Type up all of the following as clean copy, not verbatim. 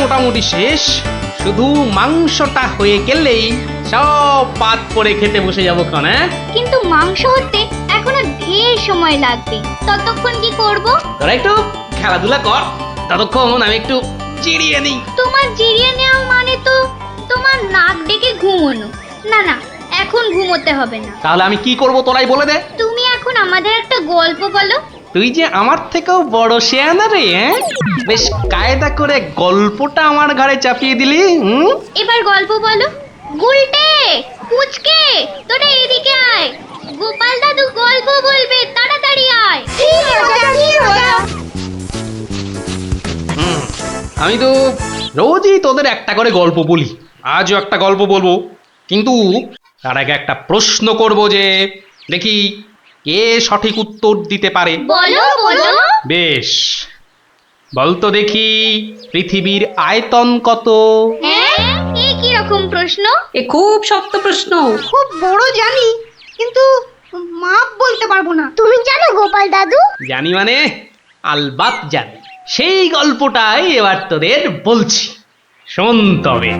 মোটামুটি শেষ, শুধু মাংসটা হয়ে গেলেই সব পাত করে খেতে বসে যাবো ক্ষণ। হ্যাঁ, কিন্তু মাংস হতে এখনো ঢের সময় লাগবে, ততক্ষণ কি করব? তোরা একটু খেলাধুলা কর, ততক্ষণ আমি একটু জিরিয়ে নিই। তোমার জিরিয়ে নেওয়া মানে তো তোমার নাক ডেকে ঘুমোনো। না না, এখন ঘুমোতে হবে না। তাহলে আমি কি করব তোরাই বলে দে। তুমি এখন আমাদের একটা গল্প বলো। তুই যে আমার থেকেও বড় শেয়ানা রে, হ্যাঁ? বেশ কায়দা করে গল্পটা আমার ঘাড়ে চাপিয়ে দিলি। এবার গল্প বলো। গুলটে, পুচকে, তোরা এদিকে আয়। গোপাল দাদু গল্প বলবে, তাড়াতাড়ি আয়। আমি তো রোজই তোদের একটা করে গল্প বলি, আজও একটা গল্প বলবো, কিন্তু তার আগে একটা প্রশ্ন করব, যে দেখি কে সঠিক উত্তর দিতে পারে। বলো বলো। বেশ, বলতো দেখি পৃথিবীর আয়তন কত? হ্যাঁ, এ কি রকম প্রশ্ন? এ খুব শক্ত প্রশ্ন। খুব বড় জানি, কিন্তু মাপ বলতে পারবো না। তুমি জানো গোপাল দাদু? জানি মানে আলবাত জানি। সেই গল্পটাই এবার তোদের বলছি, শোন তবে।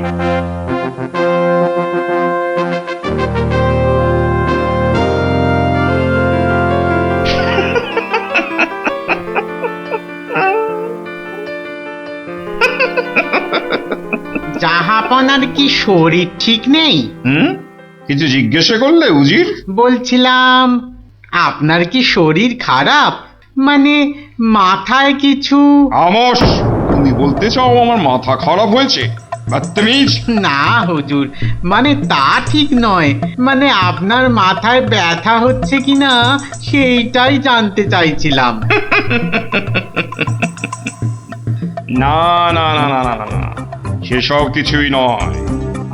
জাহাপনার কি শরীর ঠিক নেই? কিছু জিজ্ঞাসা করলে উজির? বলছিলাম আপনার কি শরীর খারাপ, মানে মাথায় কিছু? আমস, তুমি বলতে চাও আমার মাথা খারাপ হয়েছে? বদতমিজ! না হুজুর, মানে তা ঠিক নয়, মানে আপনার মাথায় ব্যথা হচ্ছে কিনা সেইটাই জানতে চাইছিলাম। না না না না না না না, সেসব কিছুই নয়।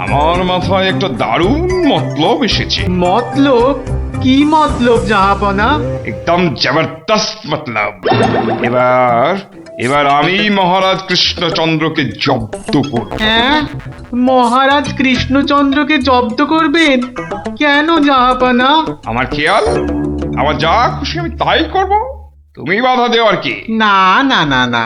আমার মাথায় একটা দারুণ মতলব এসেছে। মতলব? কি মতলব জাহাপনা? একদম জবরদস্ত মতলব। এবার এবার আমি মহারাজ কৃষ্ণচন্দ্রকে জব্দ করব। হ্যাঁ, মহারাজ কৃষ্ণচন্দ্রকে জব্দ করবেন? কেন জাহাপনা? আমার খেয়াল, আমার যা খুশি আমি তাই করব, তুমি বাধা দেওয়ার কি? না না না না,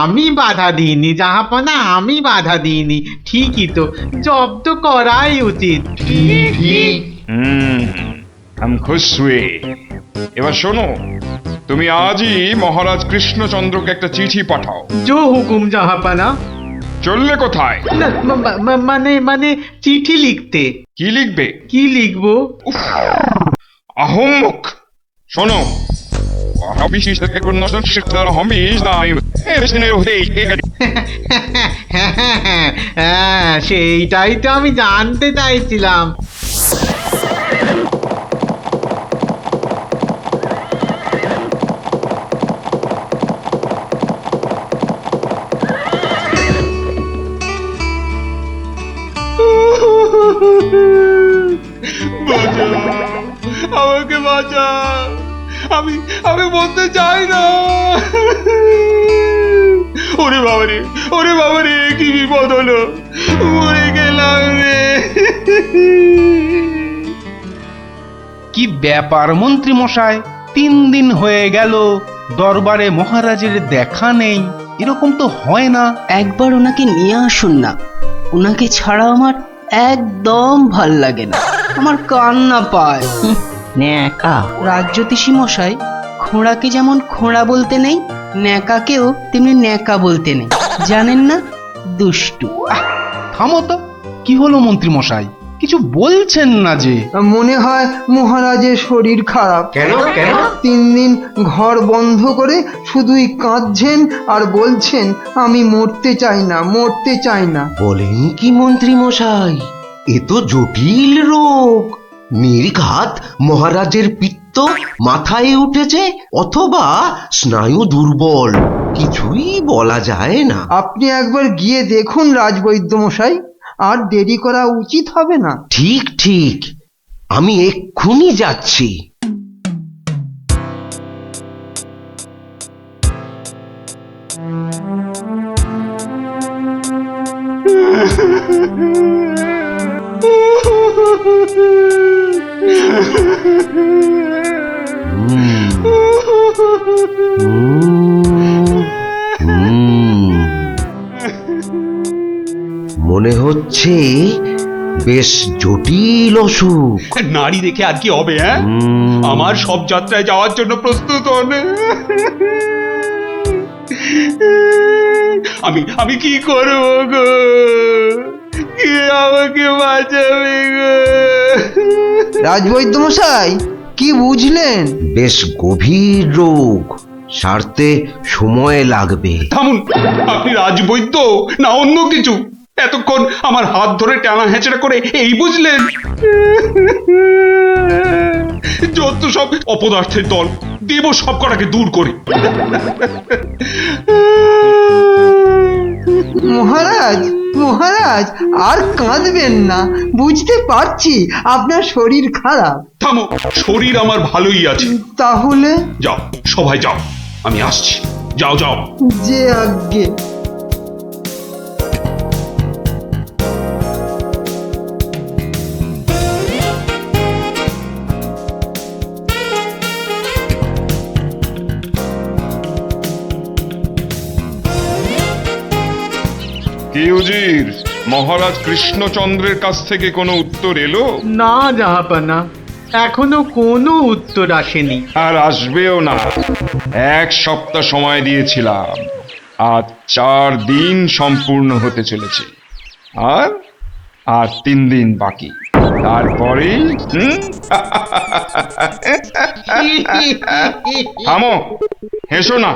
আমি বাধা দিইনি জাহাপনা, আমি বাধা দিইনি। ঠিকই তো, জব্দ করাই উচিত। আমি খুশ হুয়ে। এবার শোনো, তুমি আজই মহারাজ কৃষ্ণচন্দ্রকে একটা চিঠি পাঠাও। জো হুকুম জাহাপনা। চললে কোথায়? না, মানে মানে চিঠি লিখতে। কি লিখবে? কি লিখবো? আহম্মক! শোনো, হ্যাঁ, সেইটাই তো আমি জানতে চাইছিলাম। আমাকে বাঁচা, আমি আমি বলতে চাই না। ওরে বাবারে, ওরে বাবারে, কি বিপদ হলো, মরে গেলাম রে। কি ব্যাপার মন্ত্রী মশাই, 3 দিন হয়ে গেল দরবারে মহারাজের দেখা নেই। এরকম তো হয় না। একবার ওনাকে নিয়ে আসুন না, ওনাকে ছাড়া আমার একদম ভাল লাগে না, আমার কান্না পায়। ন্যাকা রাজ্যতীষী মশাই, খোঁড়াকে যেমন খোঁড়া বলতে নেই, ন্যাকাকেও তেমনি ন্যাকা বলতে নেই, জানেন না? দুষ্টু। থামো তো, কি হলো মন্ত্রী মশাই, কিছু বলছেন না যে? মনে হয় মহারাজের শরীর খারাপ। কেন কেন? 3 দিন ঘর বন্ধ করে শুধুই কাঁদছেন আর বলছেন আমি মরতে চাই না, মরতে চাই না। বলেন কি মন্ত্রী মশাই, এ তো জটিল রোগ। নির্ঘাত মহারাজের পিত্ত মাথায় উঠেছে, অথবা স্নায়ু দুর্বল, কিছুই বলা যায় না। আপনি একবার গিয়ে দেখুন রাজবৈদ্য মশাই, আর দেরি করা উচিত হবে না। ঠিক ঠিক, আমি এক্ষুনি যাচ্ছি। মনে হচ্ছে বেশ জটিল অসুখ। নারী দেখে আর কি হবে? হ্যাঁ, আমার সব যাত্রায় যাওয়ার জন্য প্রস্তুত হন। আমি কি করবো গো? কে আমাকে বাঁচাবে গো? রাজবৈদ্য মশাই, কি বুঝলেন? বেশ গভীর রোগ, সারতে সময় লাগবে। থামুন, আপনি রাজবৈদ্য না অন্য কিছু? এতক্ষণ আমার হাত ধরে টানা হেঁচড়া করে এই বুঝলেন? যত সব অপদার্থের দল, দেব সব কটাকে দূর করে। মহারাজ, মহারাজ, আর কাঁদবেন না। বুঝতে পারছি আপনার শরীর খারাপ। থামো, শরীর আমার ভালোই আছে। তাহলে যাও, সবাই যাও, আমি আসছি। যাও যাও। যে আজ্ঞে। কি উজির, মহারাজ কৃষ্ণচন্দ্রের কাছ থেকে কোনো উত্তর এলো? না জাহাপানা, এখনো কোনো উত্তর আসেনি। আর আসবেও না। 1 সপ্তাহ সময় দিয়েছিলাম, আজ 4 দিন সম্পূর্ণ হতে চলেছে। আর 3 দিন বাকি, তারপরেই থামো, হেসো না।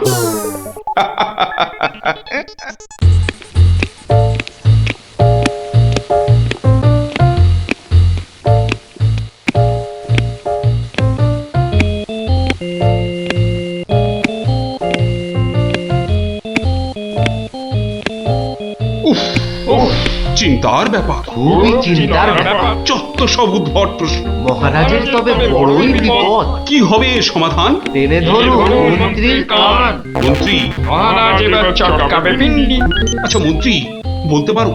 চিন্তার ব্যাপার, খুবই চিন্তার ব্যাপার। যত সব উদ্ভট প্রশ্ন। মহারাজের তবে বড়ই বিপদ। কি হবে এর সমাধান? টেনে ধরুন মন্ত্রীর কান। মন্ত্রী? আচ্ছা মন্ত্রী, বলতে পারো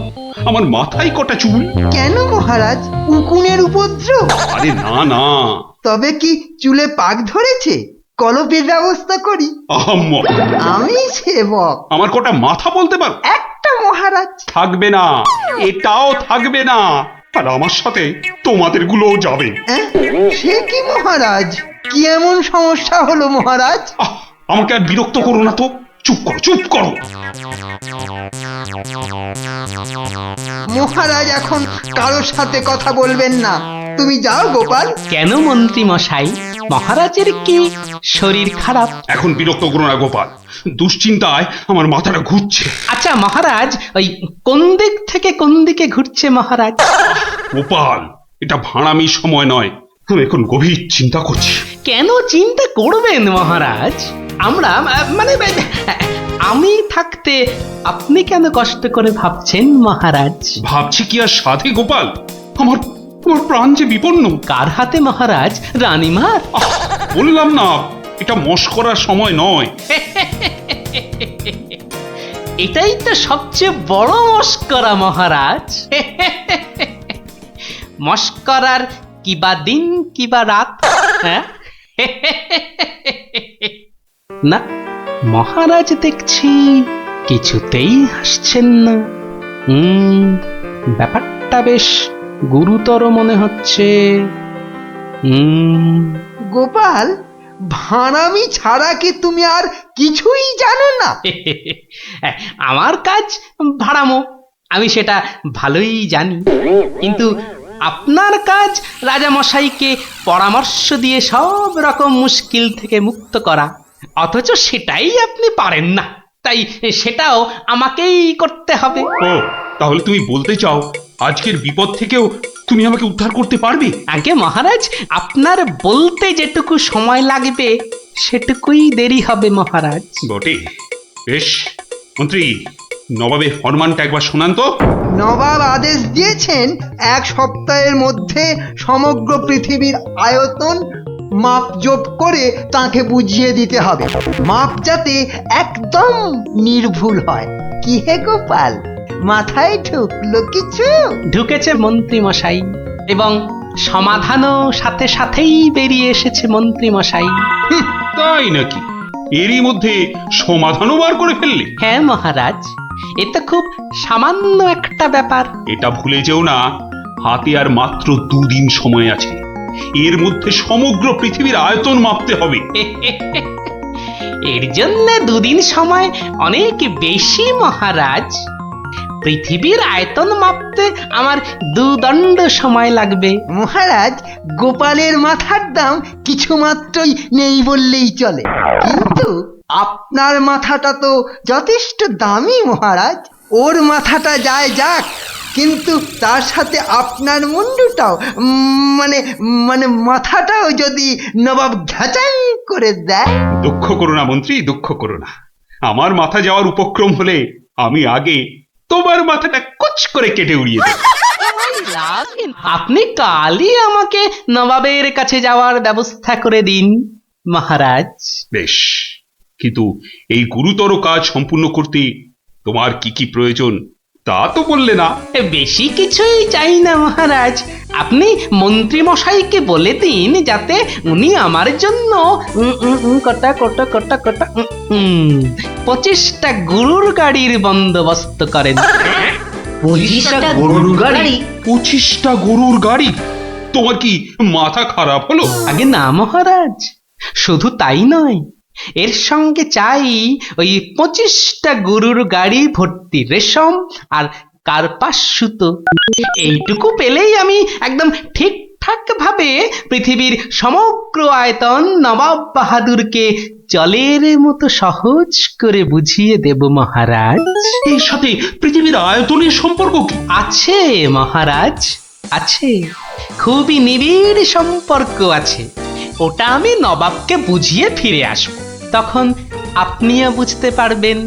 আমার মাথায় কটা চুল? কেন মহারাজ, উকুনের উপদ্রব? আরে না না, তবে কি চুলে পাক ধরেছে? কলপের ব্যবস্থা করি। আহাম্মক। আমি সেবক। আমার কটা মাথা বলতে পারো? একটা মহারাজ। থাকবে না, এটাও থাকবে না। আর আমার সাথে তোমাদের গুলোও যাবে। সে কি মহারাজ? কি এমন সমস্যা হলো মহারাজ? আমাকে আর বিরক্ত করো না তো। চুপ করো, চুপ করো। মহারাজ এখন কারোর সাথে কথা বলবেন না। তুমি যাও গোপাল। কেন মন্ত্রী মশাই, মহারাজের কি শরীর খারাপ? এখন বিরক্ত করো না গোপাল, দুশ্চিন্তায় আমার মাথাটা ঘুরছে। আচ্ছা মহারাজ, ওই কোন দিক থেকে কোন দিকে ঘুরছে মহারাজ? গোপাল, এটা ভাঁড়ামি সময় নয়। আমি এখন গভীর চিন্তা করছি। কেন চিন্তা করবেন মহারাজ? আমরা মানে আমি থাকতে আপনি কেন কষ্ট করে ভাবছেন মহারাজ? ভাবছি কি আর সাধে গোপাল? আমার আমার প্রাণ যে বিপন্ন। কার হাতে মহারাজ? রানীমার? বললাম না, এটা মস্করার সময় নয়। এটাই তো সবচেয়ে বড় মস্করা মহারাজ। মস্করার কিবা দিন কিবা রাত। হ্যাঁ, না মহারাজ দেখছি কিছুতেই হাসছেন না। ব্যাপারটা বেশ গুরুতর মনে হচ্ছে। গোপাল, ভাঁড়ামি ছাড়া কি তুমি আর কিছুই জানো না? আমার কাজ ভাড়ামো, আমি সেটা ভালোই জানি। কিন্তু আপনার কাজ রাজামশাইকে পরামর্শ দিয়ে সব রকম মুশকিল থেকে মুক্ত করা, অথচ সেটাই আপনি পারেন না। তাই সেটাও আমাকেই করতে হবে। ও, তাহলে তুমি বলতে চাও আজকের বিপদ থেকেও তুমি আমাকে উদ্ধার করতে পারবে? আগে মহারাজ, আপনার বলতে যেটুকু সময় লাগবে সেটুকুই দেরি হবে মহারাজ। বটে, বেশ। মন্ত্রী, নবাবের ফরমানটা একবার শোনান তো। নবাব আদেশ দিয়েছেন 1 সপ্তাহের মধ্যে সমগ্র পৃথিবীর আয়তন মাপজোপ করে তাকে বুঝিয়ে দিতে হবে। মাপ যাতে একদম নির্ভুল হয়। কি হে গোপাল, মাথায় ঢুকলো কিছু? ঢুকেছে মন্ত্রী মশাই, এবং সমাধানও সাথে সাথেই বেরিয়ে এসেছে মন্ত্রী মশাই। তাই নাকি? এরই মধ্যে সমাধানও বার করে ফেললে? হ্যাঁ মহারাজ, এ তো খুব সামান্য একটা ব্যাপার। এটা ভুলে যেও না, হাতে আর মাত্র 2 দিন সময় আছে। এর মধ্যে সমগ্র পৃথিবীর আয়তন মাপতে হবে। এর জন্য 2 দিন সময় অনেক বেশি মহারাজ। পৃথিবীর আয়তন মাপতে আমার 2 দণ্ড সময় লাগবে। মহারাজ, গোপালের মাথার দাম কিছু মাত্রই নেই বললেই চলে, কিন্তু আপনার মাথাটা তো যথেষ্ট দামি মহারাজ। ওর মাথাটা যায় যাক, কিন্তু তার সাথে আপনার মুন্ডুটাও মানে মানে মাথাটাও যদি নবাব ঘাচাই করে দেয়। দুঃখ করো না মন্ত্রী, দুঃখ করো না। আমার মাথা যাওয়ার উপক্রম হলে আমি আগে তোমার মাথাটা কুচ করে কেটে উড়িয়ে দেব। আপনি কালই আমাকে নবাবের কাছে যাওয়ার ব্যবস্থা করে দিন মহারাজ। বেশ, কিন্তু এই গুরুতর কাজ সম্পূর্ণ করতে তোমার কি কি প্রয়োজন তা তো বললে না। বেশি কিছুই চাই না মহারাজ। আপনি মন্ত্রী মশাইকে বলে দিন যাতে উনি আমার জন্য কটা 25টা গরুর গাড়ির বন্দোবস্ত করেন। 25টা গরুর গাড়ি? 25টা গরুর গাড়ি? তোমার কি মাথা খারাপ হলো? আগে না মহারাজ, শুধু তাই নয়, এর সঙ্গে চাই ওই 25টা গরুর গাড়ি ভর্তি রেশম আর কার্পাস সুতো। এইটুকু পেলেই আমি একদম ঠিকঠাক ভাবে পৃথিবীর সমগ্র আয়তন নবাব বাহাদুরকে জলের মতো সহজ করে বুঝিয়ে দেব মহারাজ। এর সাথে পৃথিবীর আয়তনের সম্পর্ক কি? আছে মহারাজ, আছে, খুবই নিবিড় সম্পর্ক আছে। ওটা আমি নবাবকে বুঝিয়ে ফিরে আসব, তখন আপনিও বুঝতে পারবেন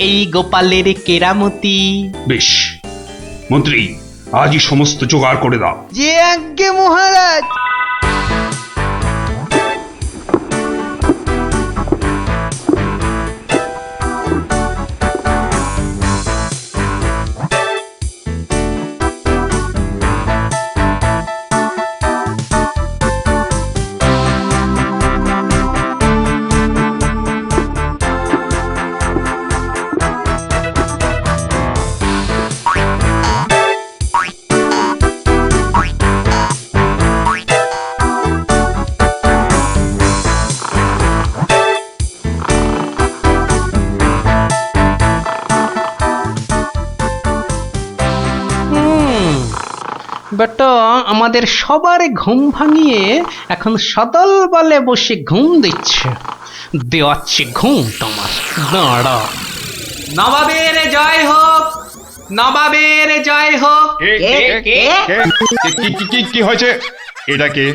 এই গোপালের কেরামতি। বেশ মন্ত্রী, আজই সমস্ত জোগাড় করে দাও। যে আজ্ঞে মহারাজ। বেটা আমাদের সবার ঘুম ভাঙিয়ে এখন সদল বলে বসে ঘুম দিচ্ছে। দেওয়াচ্ছে ঘুম তোমার, দাঁড়া। নবাবের জয় হোক, নবাবের জয় হোক। কি হয়েছে? এটা কে?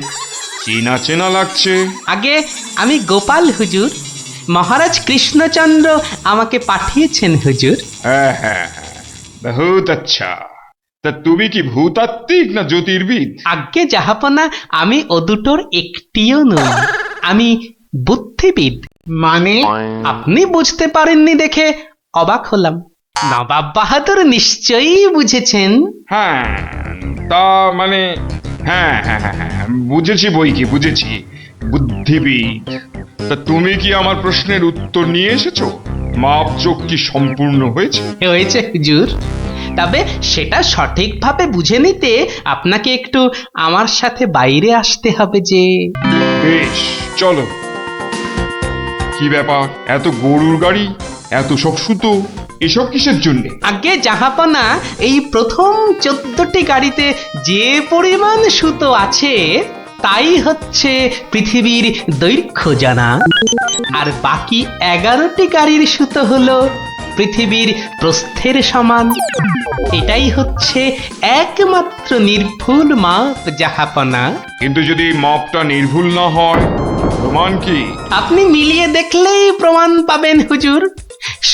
চেনা চেনা লাগছে। আগে আমি গোপাল হুজুর, মহারাজ কৃষ্ণচন্দ্র আমাকে পাঠিয়েছেন হুজুর। হ্যাঁ হ্যাঁ হ্যাঁ, বহুত আচ্ছা। তা তুমি কি ভূতাত্ত্বিক না জ্যোতির্বিদ? আজ্ঞে জাহাপনা, আমি ও দুটোর একটিও নই, আমি বুদ্ধিবিদ। মানে? আপনি বুঝতে পারেননি দেখে অবাক হলাম। নবাব বাহাদুর নিশ্চয়ই বুঝেছেন। হ্যাঁ, তা মানে হ্যাঁ হ্যাঁ হ্যাঁ হ্যাঁ, বুঝেছি বই কি, বুঝেছি, বুদ্ধিবিদ। তা তুমি কি আমার প্রশ্নের উত্তর নিয়ে এসেছো? মাপজোক কি সম্পূর্ণ হয়েছে? হয়েছে হুজুর, তবে সেটা সঠিকভাবে বুঝে নিতে আপনাকে একটু আমার সাথে বাইরে আসতে হবে যে। বেশ, চলো। কি ব্যাপার, এত গরুর গাড়ি, এত সব সুতো, এসব কিসের জন্যে? আগে জাহাপনা, এই প্রথম 14টি গাড়িতে যে পরিমাণ সুতো আছে তাই হচ্ছে পৃথিবীর দৈর্ঘ্য জানা, আর বাকি 11টি গাড়ির সুতো হলো পৃথিবীর প্রস্থের সমান। এটাই হচ্ছে একমাত্র নির্ভুল মাপ জাহাপনা। কিন্তু যদি মাপটা নির্ভুল না হয়, প্রমাণ কি? আপনি মিলিয়ে দেখলেই প্রমাণ পাবেন হুজুর।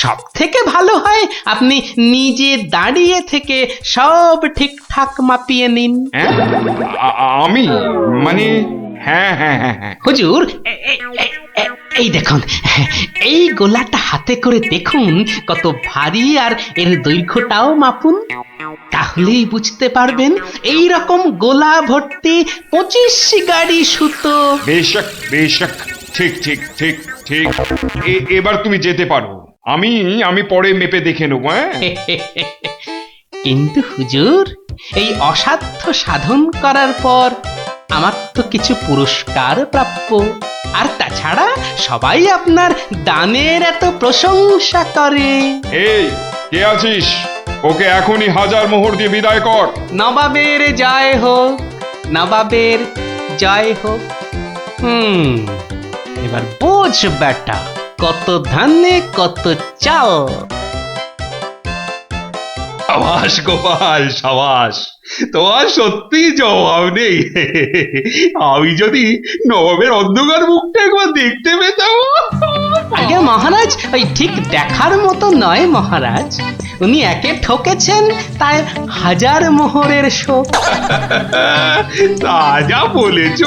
সব থেকে ভালো হয় আপনি নিজে দাঁড়িয়ে থেকে সব ঠিকঠাক মাপিয়ে নিন। হ্যাঁ, আমি মানে হ্যাঁ হ্যাঁ হ্যাঁ হ্যাঁ হুজুর, এই দেখুন, এই গোলাটা হাতে করে দেখুন কত ভারী, আর এর দৈর্ঘ্যটাও মাপুন, তাহলেই বুঝতে পারবেন এই রকম গোলা ভর্তি 25 গাড়ি সুতো। বেশক বেশক, ঠিক ঠিক ঠিক ঠিক। এবার তুমি যেতে পারো। আমি পরে মেপে দেখে নেবো, হ্যাঁ? কিন্তু হুজুর, এই অসাধ্য সাধন করার পর আমার তো কিছু পুরস্কার প্রাপ্য। আর তাছাড়া সবাই আপনার দানের এত প্রশংসা করে। এই কে আছিস? ওকে এখনই 1000 মোহর দিয়ে বিদায় কর। নবাবের জয় হোক, নবাবের জয় হোক। এবার বোঝ বেটা, কত ধানে কত চাল। সাবাস গোপাল, সাবাস, তোমার সত্যি জবাব নেই। আমি যদি নবাবের অন্ধকার মুখটা একবার দেখতে পেতাম। আগে মহারাজ, ওই ঠিক দেখার মতো নয় মহারাজ। উনি একে ঠকেছেন, তাই 1000 মোহরের শোক। তা যা বলেছ,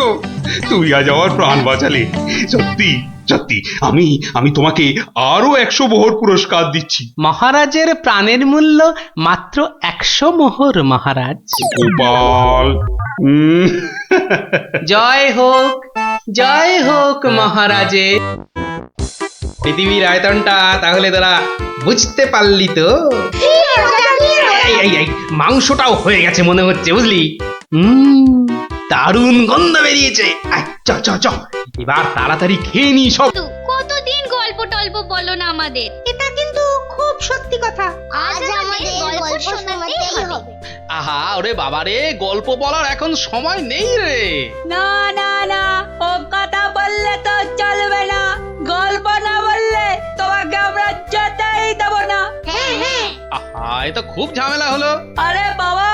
তুই আজ আমার প্রাণ বাঁচালে। সত্যি সত্যি, আমি তোমাকে আরো 100 মোহর পুরস্কার দিচ্ছি। মহারাজের প্রাণের মূল্য মাত্র 100 মোহর মহারাজ। গোপাল, জয় হোক, জয় হোক মহারাজের। পৃথিবীর আয়তনটা তাহলে তোরা বুঝতে পারলি তো? এই মাংসটাও হয়ে গেছে মনে হচ্ছে, বুঝলি? দারুণ গন্ধ বেরিয়েছে। চ চ চ, এবার তাড়াতাড়ি খেয়ে নি সব। কতদিন গল্প টল্প বলো না আমাদের। এটা কিন্তু খুব সত্যি কথা। আজ আমাদের গল্প শোনাতেই হবে। আহা, ওরে বাবারে, গল্প বলার এখন সময় নেই রে। না না না, ও কথা বললে তো চলবে না। গল্প না বললে তোমাকে আমরা যেতেই দেবো না। হ্যাঁ হ্যাঁ, আহা, এ তো খুব ঝামেলা হলো। আরে বাবা,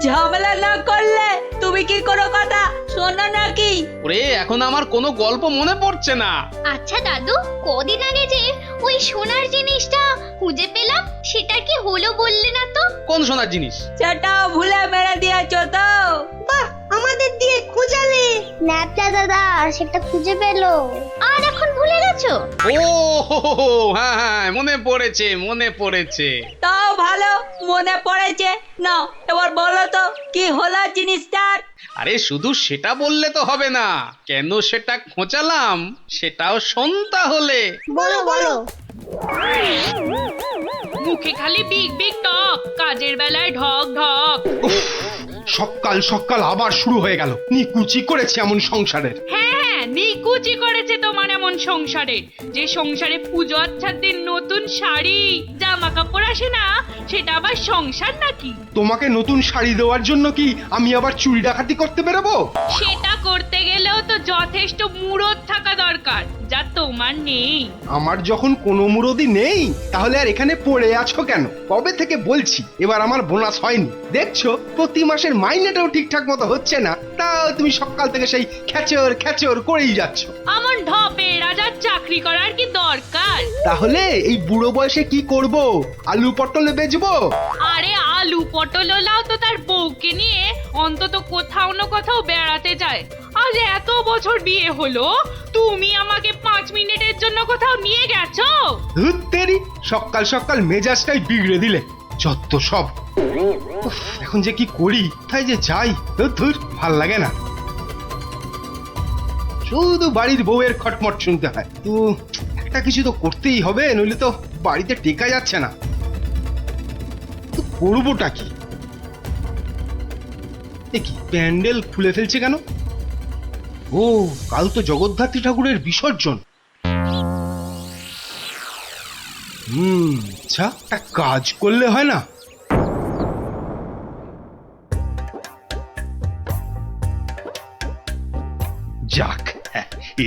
ঝামেলা না করলে তুমি কি কোনো কথা শোনো নাকি? ওরে, এখন আমার কোনো গল্প মনে পড়ছে না। আচ্ছা দাদু, কদিন আগে যে ওই সোনার জিনিসটা খুঁজে পেলাম, সেটা কি হলো বললে না তো? কোন সোনার জিনিস? সেটাও ভুলে মেরে দিয়েছো তো? বাহ, আমাদের দিয়ে খোঁজালে। ন্যাপটা দাদা সেটা খুঁজে পেলো, আর এখন ভুলে গেছো? ও হো হো হো, হ্যাঁ হ্যাঁ, মনে পড়েছে, মনে পড়েছে। তাও ভালো মনে পড়েছে। না, এবার বলো তো কি হলো জিনিসটার? আরে শুধু সেটা বললে তো হবে না, কেন সেটা খোঁচালাম সেটাও শোন তাহলে। বলো বলো। মুখে খালি বিগ বিগ টক, কাজের বেলায় ঢক ঢক। সকাল সকাল আবার শুরু হয়ে গেল। নিকুচি করেছে এমন সংসারের। হ্যাঁ হ্যাঁ, নিকুচি করেছে তোমার এমন সংসারে, যে সংসারে পুজো আচ্ছাদের নতুন শাড়ি জামা কাপড় আসে না, সেটা আবার সংসার নাকি? তোমাকে নতুন শাড়ি দেওয়ার জন্য কি আমি আবার চুরি ডাকাতি করতে বেরোবো? সেটা করতে গেলেও তো যথেষ্ট মুরদ থাকা দরকার, যা তোমার নেই। আমার যখন কোনো মুরদি নেই, তাহলে আর এখানে পড়ে আছো কেন? কবে থেকে বলছি এবার আমার বোনাস হয়নি। দেখছো প্রতি মাসের মাইনেটাও ঠিকঠাক মতো হচ্ছে না, তাও তুমি সকাল থেকে সেই খ্যাচর খ্যাচর করেই যাচ্ছ। আমার ঢপে রাজার চাকরি করার কি দরকার? তাহলে এই বুড়ো বয়সে কি করব? আলু পটলে বেচবো? আরে আলু পটল লাও তো তার বউকে নিয়ে অন্তত কোথাও না কোথাও বেড়াতে যায়। আজ এত বছর বিয়ে হলো, তুমি আমাকে 5 মিনিটের জন্য কোথাও নিয়ে গেছো? ধুত তেরি, সকাল সকাল মেজাজটাই বিগড়ে দিলে। যত সব। উফ, এখন যে কি করি, তাই যে যাই, ধুর ভাল লাগে না। শুধু বাড়ির বউয়ের খটমট শুনতে হয়। তো একটা কিছু তো করতেই হবে, নইলে তো বাড়িতে টেকা যাচ্ছে না। তো করবোটা কি? দেখি প্যান্ডেল খুলে ফেলছে কেন? ও, কাল তো জগদ্ধাত্রী ঠাকুরের বিসর্জন। আচ্ছা, একটা কাজ করলে হয় না? যাক,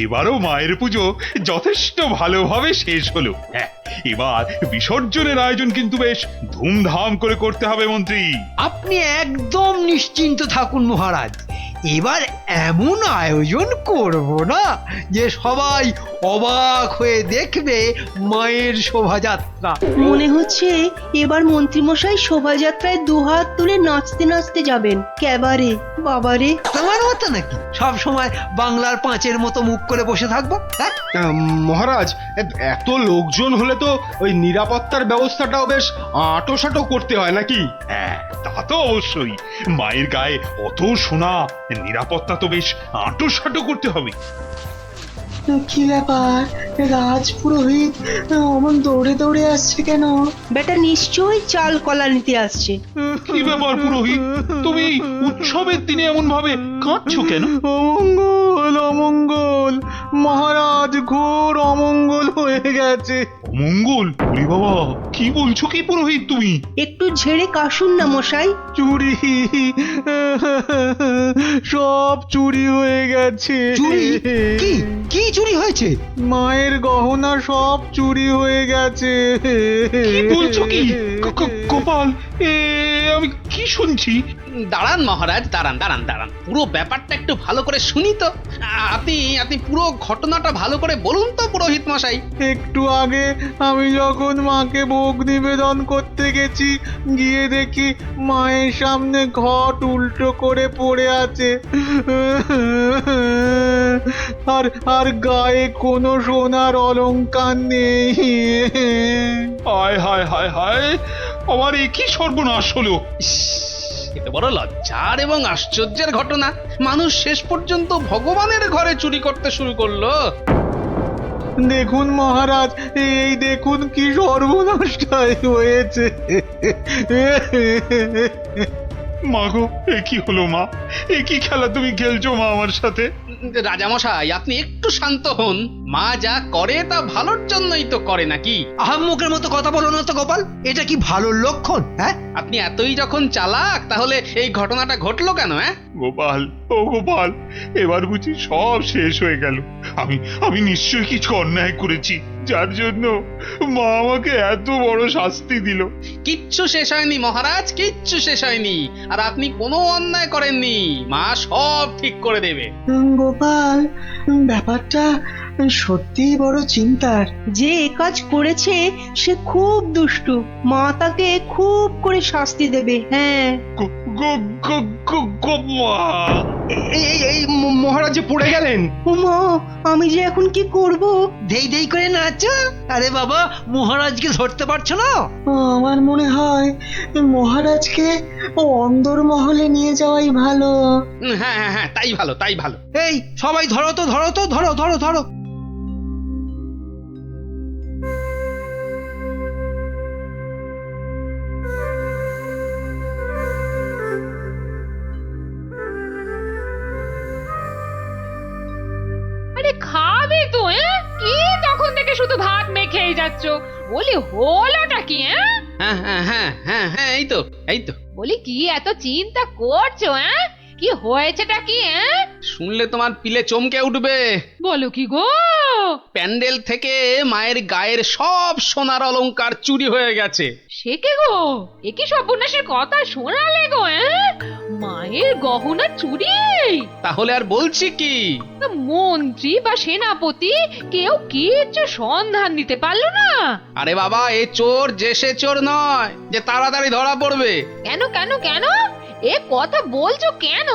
এবারও মায়ের পুজো যথেষ্ট ভালোভাবে শেষ হলো। এবার বিসর্জনের আয়োজন কিন্তু বেশ ধুমধাম করে করতে হবে মন্ত্রী। আপনি একদম নিশ্চিন্ত থাকুন মহারাজ, এবার এমন আয়োজন করব না যে সবাই অবাক হয়ে দেখবে মায়ের শোভাযাত্রা। মনে হচ্ছে এবার মন্ত্রীমশাই শোভাযাত্রায় দুহাত তুলে নাচতে নাচতে যাবেন। ক্যাবারে বাবারে। তোমার মতো নাকি সব সময় বাংলার পাঁচের মতো মুখ করে বসে থাকবো? হ্যাঁ, মহারাজ, এত লোকজন হলে তো ওই নিরাপত্তার ব্যবস্থাটাও বেশ আঁটোসাঁটো করতে হয় নাকি? হ্যাঁ, তা তো অবশ্যই। মায়ের গায়ে অত সোনা, নিরাপত্তা তো বেশ আঁটোসাঁটো করতে হবে। কি ব্যাপার রাজপুরোহিত অমন দৌড়ে দৌড়ে আসছে কেন? বেটা নিশ্চয়ই চাল কলা নিতে আসছে। কি ব্যাপার পুরোহিত, তুমি উৎসবের দিনে এমন ভাবে কাঁদছো কেন? অমঙ্গল অমঙ্গল, মহারাজ ঘোর অমঙ্গল হয়ে গেছে। অমঙ্গল? ওরে বাবা, কি বলছো কি পুরোহিত তুমি? একটু ঝেড়ে কাশুন না মশাই। চুরি, সব চুরি হয়ে গেছে। চুরি? কি কি চুরি হয়েছে? মায়ের গহনা সব চুরি হয়ে গেছে। কি বলছো কি? গোপাল, আমি কি শুনছি? দাঁড়ান মহারাজ, দাঁড়ান দাঁড়ান দাঁড়ান, পুরো ব্যাপারটা একটু ভালো করে শুনি তো। আপনি আপনি পুরো ঘটনাটা ভালো করে বলুন তো পুরোহিত মশাই। একটু আগে আমি যখন মাকে ভোগ নিবেদন করতে গেছি, গিয়ে দেখি মায়ের সামনে ঘট উল্টো করে পড়ে আছে, আর আর গায়ে কোনো সোনার অলংকার নেই। হায় হায় হায় হায়, আমার এ কি সর্বনাশ হলো! এত বড় লজ্জার এবং আশ্চর্যের ঘটনা, মানুষ শেষ পর্যন্ত ভগবানের ঘরে চুরি করতে শুরু করলো। দেখুন মহারাজ, এই দেখুন কি সর্বনাশটাই হয়েছে। মা গো, এ কি হলো মা? এ কি খেলা তুমি খেলছো মা আমার সাথে? রাজামশাই, আপনি একটু শান্ত হন। মা যা করে তা ভালোর জন্যই তো করে নাকি? আহাম্মকের মতো কথা বলো না তো গোপাল, এটা কি ভালো লক্ষণ? হ্যাঁ, আপনি এতই যখন চালাক, তাহলে এই ঘটনাটা ঘটলো কেন? গোপাল, ও গোপাল, এবার বুঝি সব শেষ হয়ে গেল। আমি নিশ্চয়ই কিছু অন্যায় করেছি, যার জন্য মা আমাকে এত বড় শাস্তি দিল। কিচ্ছু শেষ হয়নি মহারাজ, কিচ্ছু শেষ হয়নি। আর আপনি কোনো অন্যায় করেননি, মা সব ঠিক করে দেবে। গোপাল, ব্যাপারটা সত্যিই বড় চিন্তার। যে এ কাজ করেছে সে খুব দুষ্টু, মা তাকে খুব করে শাস্তি দেবে। হ্যাঁ, এই মহারাজ যে পড়ে গেলেন। মা, আমি যে এখন কি করব? দেই দেই করে নাচো। আরে বাবা, মহারাজকে ধরতে পারছো না? আমার মনে হয় মহারাজকে অন্দর মহলে নিয়ে যাওয়াই ভালো। হ্যাঁ হ্যাঁ হ্যাঁ, তাই ভালো, তাই ভালো। এই সবাই ধরো তো, ধরো তো, ধরো ধরো ধরো। আরে খাবে তো? কি তখন থেকে শুধু ভাত মেখেই যাচ্ছ? বলি হলোটা কি? হ্যাঁ হ্যাঁ হ্যাঁ হ্যাঁ হ্যাঁ, এই তো এই তো। বলি কি এত চিন্তা করছো? কি হয়েছেটা কি? শুনলে তোমার পিলে চমকে উঠবে। বলো কি গো? প্যান্ডেল থেকে মায়ের গায়ের সব সোনার অলংকার চুরি হয়ে গেছে। সে কে গো? এ কি সর্বনাশের কথা শোনালে গো? মায়ের গহনা চুরি? তাহলে আর বলছি কি? মন্ত্রী বা সেনাপতি কেউ কিচ্ছু সন্ধান দিতে পারলো না? আরে বাবা, এ চোর যে সে চোর নয় যে তাড়াতাড়ি ধরা পড়বে। কেন কেন কেন? এ কথা বলছো কেন?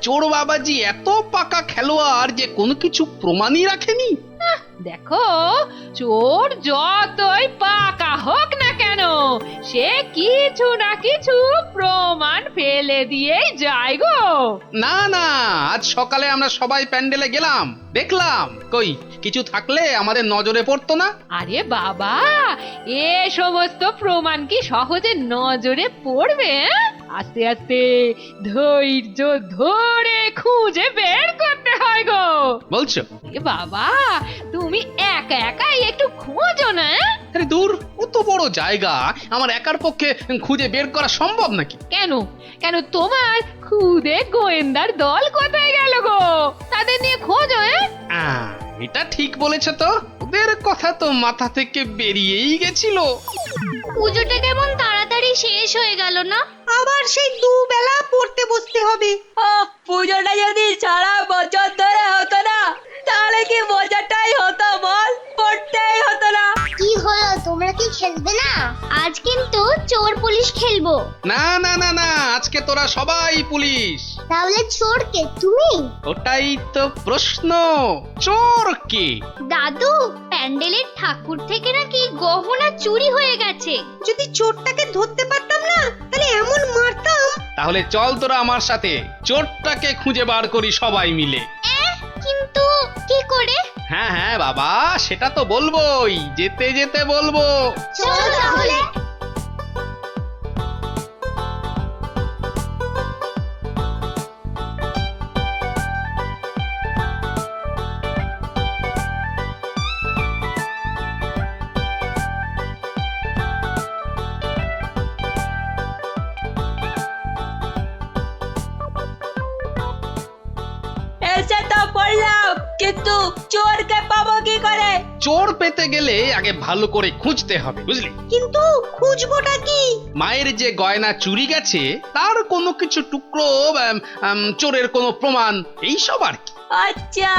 চোর বাবাজি এত পাকা খেলোয়াড় যে কোনো কিছু প্রমাণই রাখেনি। দেখো, চোর যতই পাকা হোক না কেন, সে কিছু না কিছু প্রমাণ ফেলে দিয়েই যায় গো। না না, আজ সকালে আমরা সবাই প্যান্ডেলে গেলাম, দেখলাম কই কিছু থাকলে আমাদের নজরে পড়তো না। আরে বাবা, এ সমস্ত প্রমাণ কি সহজে নজরে পড়বে? আস্তে আস্তে ধৈর্য ধরে খুঁজে বের করতে হয় গো। বলছো? এ বাবা, তুমি একা একাই একটু খোঁজো না। আরে দূর, কত বড় জায়গা, আমার একার পক্ষে খুঁজে বের করা সম্ভব নাকি? কেন কেন, তোমার খুদে গোয়েন্দার দল কোথায় গেল গো? তাদের নিয়ে খোঁজো। এটা ঠিক বলেছে তো, ওদের কথা তো মাথা থেকে বেরিয়েই গেছিল। পুজোটা কেমন তাড়াতাড়ি শেষ হয়ে গেল না? আবার সেই দুবেলা পড়তে বসতে হবে। পুজোটা যদি সারা বছর ধরে হতো না, তাহলে কি মজাটাই হতো বল? পড়তেই হতো না। কি হলো, তোমরা কি খেলবে না? আজ কিন্তু চোর পুলিশ খেলবো। না না না না, আজকে তোরা সবাই পুলিশ। তাহলে চোর কে, তুমি? ওটাই তো প্রশ্ন, চোর কে? দাদু, প্যান্ডেলের ঠাকুর থেকে নাকি গহনা চুরি হয়ে গেছে। যদি চোরটাকে ধরতে পারতাম না, তাহলে এমন মারতাম। তাহলে চল তোরা আমার সাথে চোরটাকে খুঁজে বার করি সবাই মিলে। কিন্তু কি করে? হ্যাঁ হ্যাঁ হ্যাঁ বাবা, সেটা তো বলবোই, যেতে যেতে বলবো। চলো তাহলে। এসে তো পড়লাম, কিন্তু চোরকে পাবো কি করে? চোর পেতে গেলে আগে ভালো করে খুঁজতে হবে, বুঝলি? কিন্তু খুঁজবোটা কি? মায়ের যে গয়না চুরি গেছে তার কোনো কিছু টুকরো, চোরের কোনো প্রমাণ, এইসব আর কি। আচ্ছা,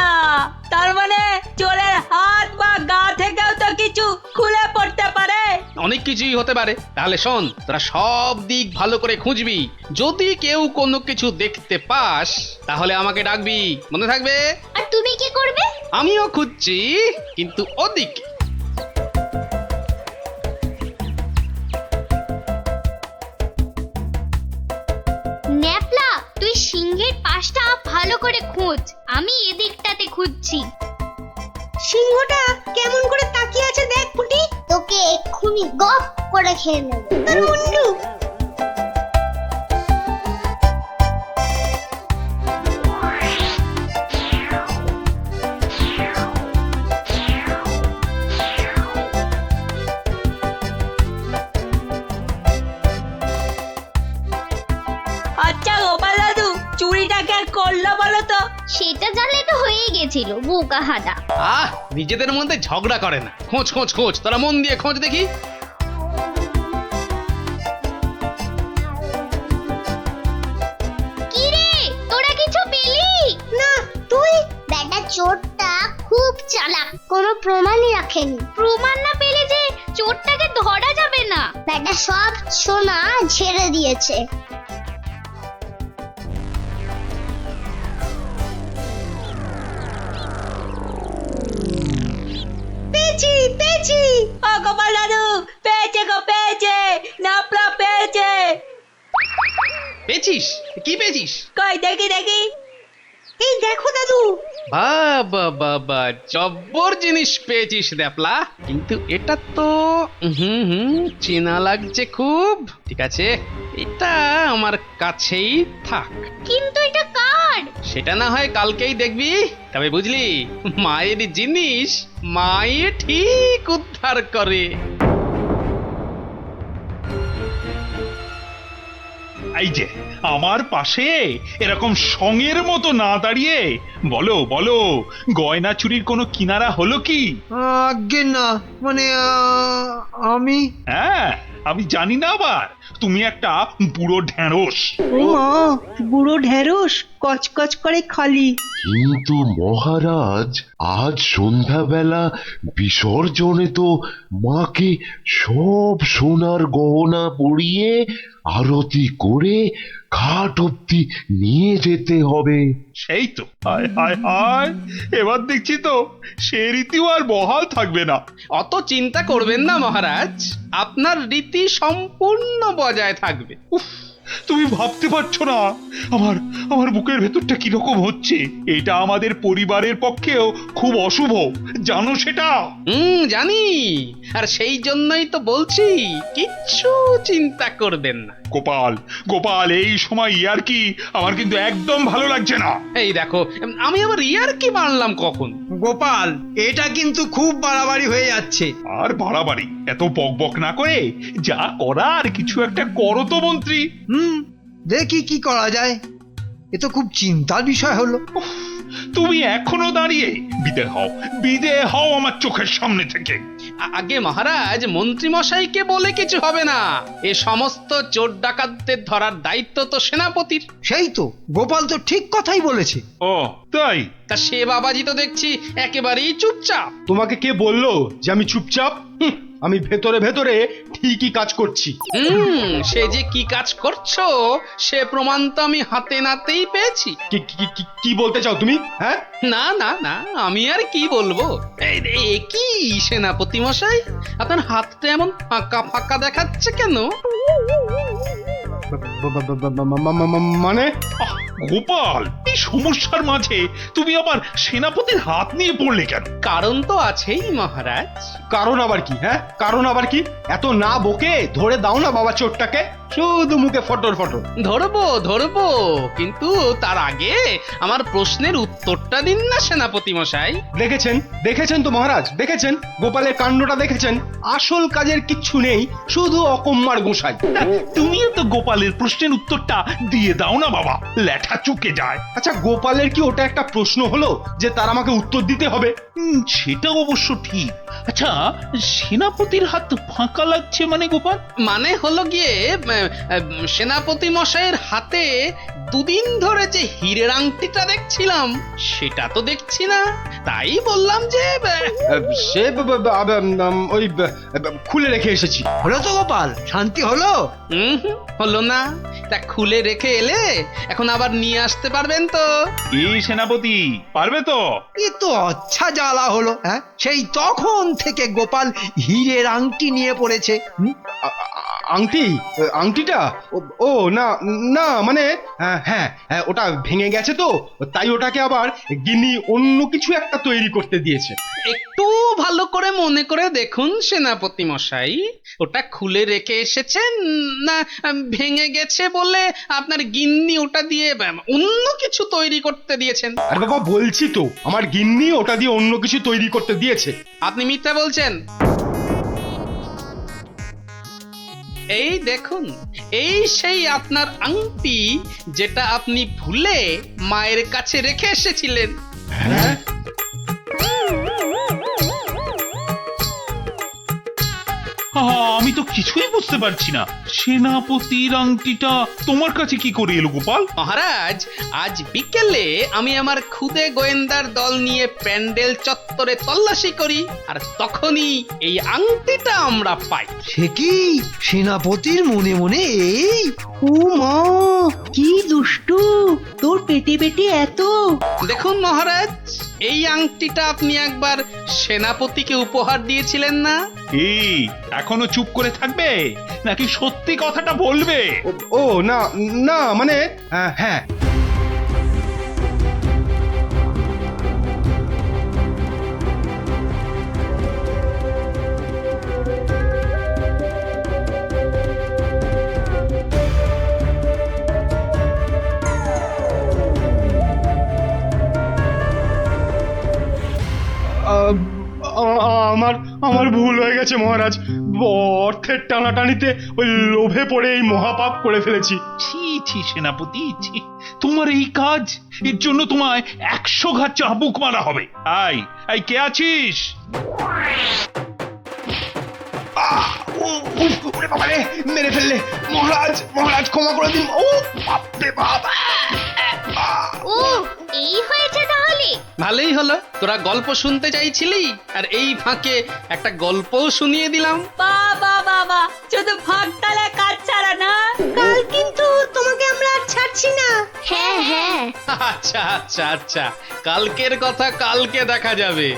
তার মানে চোরের হাত বা গা থেকেও তো কিছু খুলে পড়তে পারে। অনেক কিছুই হতে পারে। তাহলে শোন, তোরা সব দিক ভালো করে খুঁজবি, যদি কেউ কোনো কিছু দেখতে পাস তাহলে আমাকে ডাকবি, মনে থাকবে? আর তুমি কি করবে? আমিও খুঁজছি, কিন্তু ওদিকে। ন্যাপলা, তুই সিংহের পাশটা ভালো করে খোঁজ, আমি এদিকটাতে খুঁজছি। সিংহটা কেমন করে তাকিয়ে আছে দেখ পুটি। তোকে এক্ষুনি গপ করে খেয়ে নেব। তোর মুন্ডু। আচ্ছা গোপাল দাদু, চুরিটা কে করলো বলো তো? সেটা জানলে তো হয়েই গেছিল, বোকা হাদা। নিজেদের মধ্যে ঝগড়া করে না, খোঁজ খোঁজ খোঁজ, তোরা মন দিয়ে খোঁজ দেখি। কি রে, তোরা কিছু পেলি? না, তুই? বেটা চোরটা খুব চালাক, কোনো প্রমাণই রাখেনি। প্রমাণ না পেলে যে চোরটাকে ধরা যাবে না। বেটা সব সোনা ঝেড়ে দিয়েছে। পেয়েছি পেয়েছি। ও গোপাল দাদু, পেয়েছে গো, পেয়েছে, নাপলা পেয়েছে। পেয়েছিস? কি পেয়েছিস? কই দেখি দেখি। এই দেখো দাদু। বাবা বাবা, জব্বর জিনিস পেয়েছিস দ্যাপলা, কিন্তু এটা তো চেনা লাগছে খুব। ঠিক আছে, এটা আমার কাছেই থাক। কিন্তু এটা কার? সেটা না হয় কালকেই দেখবি। তবে বুঝলি, মায়ের জিনিস মাই ঠিক উদ্ধার করে। এই যে আমার পাশে এরকম সঙের মতো না দাঁড়িয়ে বলো বলো, গয়না চুরির কোনো কিনারা হলো কি? আজ্ঞে না, মানে আমি হ্যাঁ, আমি জানি না আবার, তুমি একটা বুড়ো ঢেঁড়স। ও মা, বুড়ো ঢেঁড়স, কচকচ করে খালি। কিন্তু মহারাজ, আজ সন্ধ্যাবেলা বিসর্জনে তো মাকে সব সোনার গহনা পরিয়ে আরতি করে ঘাট অব্দি নিয়ে যেতে হবে। সেই তো, হায় হায় হায়, এবার দেখছি তো সে রীতিও আর বহাল থাকবে না। অত চিন্তা করবেন না মহারাজ, আপনার রীতি সম্পূর্ণ বজায় থাকবে। উফ, তুমি ভাবতে পারছো না আমার আমার বুকের ভেতরটা কিরকম হচ্ছে। এটা আমাদের পরিবারের পক্ষেও খুব অশুভ, জানো সেটা? জানি, আর সেই জন্যই তো বলছি, কিচ্ছু চিন্তা করবেন না। গোপাল গোপাল, এই সময় ইয়ার্কি আমার কিন্তু একদম ভালো লাগছে না। এই দেখো, আমি আবার ইয়ার্কি মারলাম কখন? গোপাল, এটা কিন্তু খুব বাড়াবাড়ি হয়ে যাচ্ছে। আর বাড়াবাড়ি এত বকবক না করে যা করার কিছু একটা করো তো মন্ত্রী। দেখি কি করা যায়। এ তো খুব চিন্তার বিষয় হলো। তুমি এখনো দাঁড়িয়ে? বিদে হও আমার চোখের সামনে থেকে। আগে মহারাজ, মন্ত্রী মশাইকে বলে কিছু হবে না, এ সমস্ত চোর ডাকাতদের ধরার দায়িত্ব তো সেনাপতির। সেই তো, গোপাল তো ঠিক কথাই বলেছে। ও তাই? তা সে বাবাজি তো দেখছি একেবারেই চুপচাপ। তোমাকে কে বললো যে আমি চুপচাপ? আমি ভেতরে ভেতরে ঠিকই কাজ করছি। সে যে কি কাজ করছো সে প্রমাণ তো আমি হাতে নাতেই পেয়েছি। কি বলতে চাও তুমি? হ্যাঁ, না না না, আমি আর কি বলবো। এই কি সেনাপতি মশাই, আপনার হাতটা এমন ফাঁকা ফাঁকা দেখাচ্ছে কেন? মানে গোপাল, এই সমস্যার মাঝে তুমি আবার সেনাপতির হাত নিয়ে পড়লে কেন? কারণ তো আছেই মহারাজ। কারণ আবার কি? হ্যাঁ, কারণ আবার কি? এত না বকে ধরে দাও না বাবা চোরটাকে, শুধু মুখে ফটর ফটর। ধরবো, কিন্তু তার আগে আমার প্রশ্নের উত্তরটা দিন না সেনাপতি মশাই। দেখেছেন তো মহারাজ, দেখেছেন গোপালের কাণ্ডটা দেখেছেন? আসল কাজের কিচ্ছু নেই, শুধু অকম্মার গোসাই। তুমিও তো গোপালের প্রশ্নের উত্তরটা দিয়ে দাও না বাবা, ল্যাঠা চুকে যায়। আচ্ছা, গোপালের কি ওটা একটা প্রশ্ন হলো যে তার আমাকে উত্তর দিতে হবে? সেটা অবশ্য ঠিক। আচ্ছা, সেনাপতির হাত ফাঁকা লাগছে মানে গোপাল? মানে হলো গিয়ে সেনাপতি মশাইয়ের হাতে দুদিন ধরে যে হীরের আংটিটা দেখছিলাম সেটা তো দেখছি না, তাই বললাম যে সে ওই খুলে রেখে এসেছি। হলো তো গোপাল, শান্তি হলো? হলো না। তা খুলে রেখে এলে এখন আবার নিয়ে আসতে পারবেন তো? এই সেনাপতি পারবে তো? এ তো আচ্ছা জ্বালা হলো। হ্যাঁ, সেই তখন থেকে গোপাল হীরের আংটি নিয়ে পড়েছে। আংটিটা ও না না মানে হ্যাঁ, ওটা ভেঙে গেছে তো, তাই ওটাকে আবার গিন্নি অন্য কিছু একটা তৈরি করতে দিয়েছে। একটু ভালো করে মনে করে দেখুন সেনাপতি মশাই, ওটা খুলে রেখে এসেছেন না ভেঙে গেছে বলে আপনার গিন্নি ওটা দিয়ে অন্য কিছু তৈরি করতে দিয়েছেন? আর বাবা বলছি তো, আমার গিন্নি ওটা দিয়ে অন্য কিছু তৈরি করতে দিয়েছে। আপনি মিথ্যা বলছেন। এই দেখুন, এই সেই আপনার আংটি যেটা আপনি ভুলে মায়ের কাছে রেখে এসেছিলেন। হ্যাঁ, আমি তো কিছুই বুঝতে পারছি না, সেনাপতির আংটিটা তোমার কাছে কি করে এলো গোপাল? মহারাজ, আজ বিকেলে আমি আমার খুদে গোয়েন্দার দল নিয়ে প্যান্ডেল চত্বরে তল্লাশি করি, আর তখনই এই আংটিটা আমরা পাই। সে কি সেনাপতির মনে মনে এই? ও মা, কি দুষ্টু, তোর পেটে পেটে এত। দেখুন মহারাজ, এই আংটিটা আপনি একবার সেনাপতিকে উপহার দিয়েছিলেন না? এই এখনো চুপ করে থাকবে নাকি সত্যি কথাটা বলবে? ও না না মানে হ্যাঁ, আমার ভুল হয়ে গেছে মহারাজ। অর্থের টানাটানিতে ওই লোভে পড়ে এই মহাপাপ করে ফেলেছি। ছি সেনাপতি, ছি! তোমার এই কাজ, এর জন্য তোমায় 100 ঘাত চাবুক মারা হবে। আই কে আছিস? মেরে ফেললে মহারাজ, ক্ষমা করে দিন। ও বাপরে বাপ! ও এই হয়েছে তাহলে? ভালোই হলো, তোরা গল্প শুনতে চাইছিলি আর এই ফাঁকে একটা গল্পও শুনিয়ে দিলাম। বাবা শুধু ফাঁক তালে কাজ ছাড়া না। কাল কিন্তু তোমাকে আমরা আর ছাড়ছি না। হ্যাঁ, আচ্ছা, কালকের কথা কালকে দেখা যাবে।